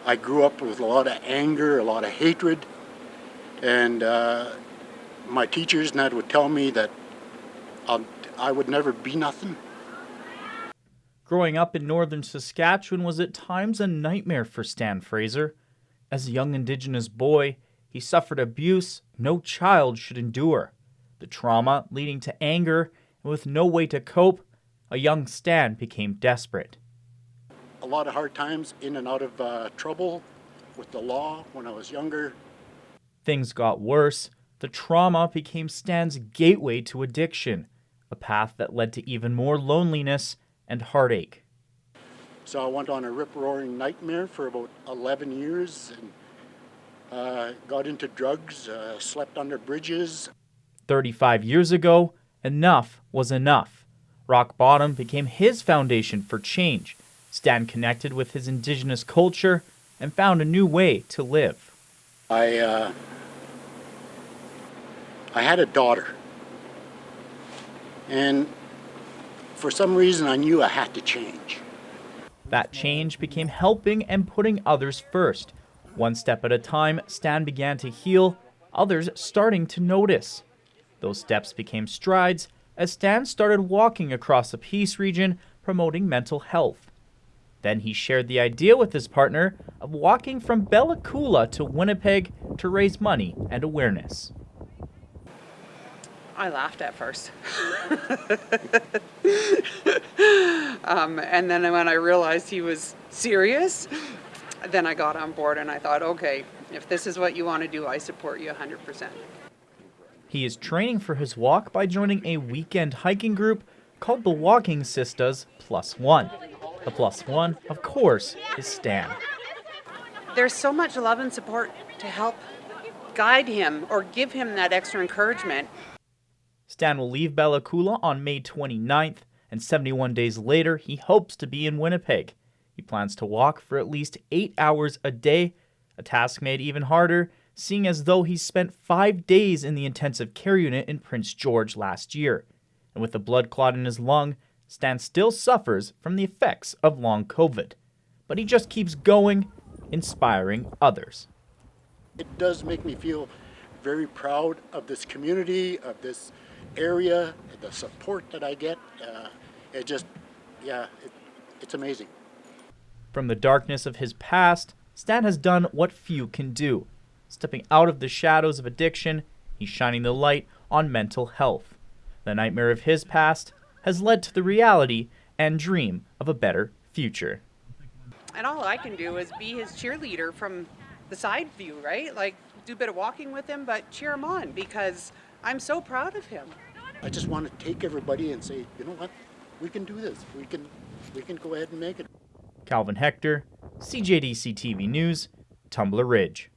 I grew up with a lot of anger, a lot of hatred, and my teachers and that would tell me that I would never be nothing. Growing up in northern Saskatchewan was at times a nightmare for Stan Fraser. As a young Indigenous boy, he suffered abuse no child should endure. The trauma leading to anger, and with no way to cope, a young Stan became desperate. A lot of hard times in and out of trouble with the law when I was younger. Things got worse. The trauma became Stan's gateway to addiction, a path that led to even more loneliness and heartache. So I went on a rip-roaring nightmare for about 11 years and got into drugs, slept under bridges. 35 years ago, enough was enough. Rock bottom became his foundation for change. Stan connected with his Indigenous culture and found a new way to live. I had a daughter, and for some reason I knew I had to change. That change became helping and putting others first. One step at a time, Stan began to heal, others starting to notice. Those steps became strides as Stan started walking across the Peace region promoting mental health. Then he shared the idea with his partner of walking from Bella Coola to Winnipeg to raise money and awareness. I laughed at first. And then when I realized he was serious, then I got on board and I thought, okay, if this is what you want to do, I support you 100%. He is training for his walk by joining a weekend hiking group called the Walking Sistas Plus One. The Plus One, of course, is Stan. There's so much love and support to help guide him or give him that extra encouragement. Stan will leave Bella Coola on May 29th, and 71 days later, he hopes to be in Winnipeg. He plans to walk for at least 8 hours a day, a task made even harder, seeing as though he spent 5 days in the intensive care unit in Prince George last year. And with a blood clot in his lung, Stan still suffers from the effects of long COVID. But he just keeps going, inspiring others. It does make me feel very proud of this community, of this area, the support that I get. It's amazing. From the darkness of his past, Stan has done what few can do. Stepping out of the shadows of addiction, he's shining the light on mental health. The nightmare of his past has led to the reality and dream of a better future. And all I can do is be his cheerleader from the side view, right? Like, do a bit of walking with him, but cheer him on because I'm so proud of him. I just want to take everybody and say, you know what, we can do this. We can go ahead and make it. Calvin Hector, CJDC TV News, Tumbler Ridge.